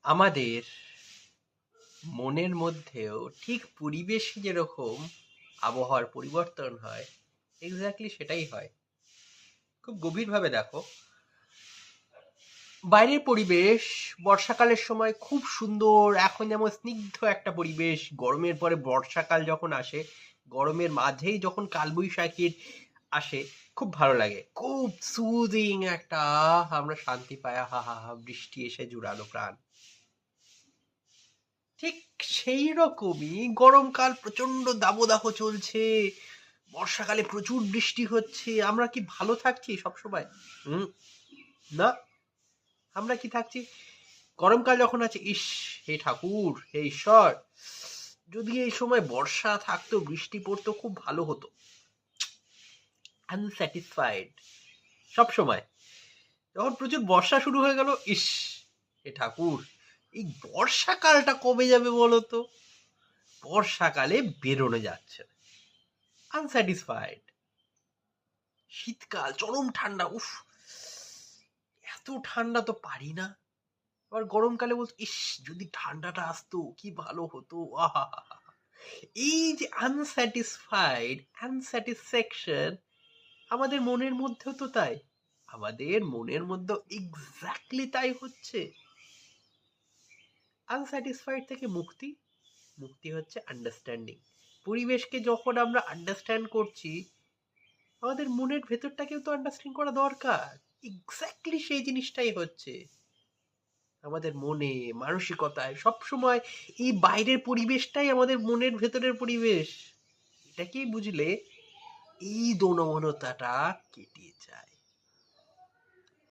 আমাদের মনের মধ্যেও ঠিক পরিবেশে যেরকম আবহাওয়ার পরিবর্তন হয়, এক্স্যাক্টলি সেটাই হয়। খুব গভীরভাবে দেখো, বাইরের পরিবেশ বর্ষাকালের সময় খুব সুন্দর, এখন যেমন স্নিগ্ধ একটা পরিবেশ, গরমের পরে বর্ষাকাল যখন আসে, গরমের মাঝেই যখন কালবৈশাখীর আসে, খুব ভালো লাগে, খুব সুদিং একটা, আমরা শান্তি পাই, হা হা হা, বৃষ্টি এসে জুড়ালো প্রাণ। ঠিক সেই রকমই গরমকাল, প্রচন্ড দাবদাহ চলছে, বর্ষাকালে প্রচুর বৃষ্টি হচ্ছে, আমরা কি ভালো থাকছি সবসময়? হুম, না। আমরা কি থাকছি, গরমকাল যখন আছে, ইস, হে ঠাকুর, হে ঈশ্বর, যদি এই সময় বর্ষা থাকতো, বৃষ্টি পড়তো, খুব ভালো হতো। আনস্যাটিসফাইড সব সময়। যখন প্রচুর বর্ষা শুরু হয়ে গেল, ইস, হে ঠাকুর, এই বর্ষাকালটা কবে যাবে বলো তো? বর্ষাকালে বেরোনো যাচ্ছে না, আনস্যাটিসফাইড। শীতকাল, চরম ঠান্ডা, উফ, এত ঠান্ডা তো পারি না। আবার গরমকালে বলতো, ইস, যদি ঠান্ডাটা আসতো কি ভালো হতো, আহা। এই যে আনস্যাটিসফ্যাকশন, আমাদের মনের মধ্যেও তো তাই। আমাদের মনের মধ্যে এক্স্যাক্টলি তাই হচ্ছে। আনস্যাটিসফাইড থেকে মুক্তি, মুক্তি হচ্ছে আন্ডারস্ট্যান্ডিং। পরিবেশকে যখন আমরা আন্ডারস্ট্যান্ড করছি, আমাদের মনের ভেতরটাকেও তো আন্ডারস্ট্যান্ড করা দরকার। এক্স্যাক্টলি সেই জিনিসটাই হচ্ছে আমাদের মনে, মানসিকতায় সবসময়। এই বাইরের পরিবেশটাই আমাদের মনের ভেতরের পরিবেশ। এটাকেই বুঝলে এই দোনমনতাটা কেটে যায়।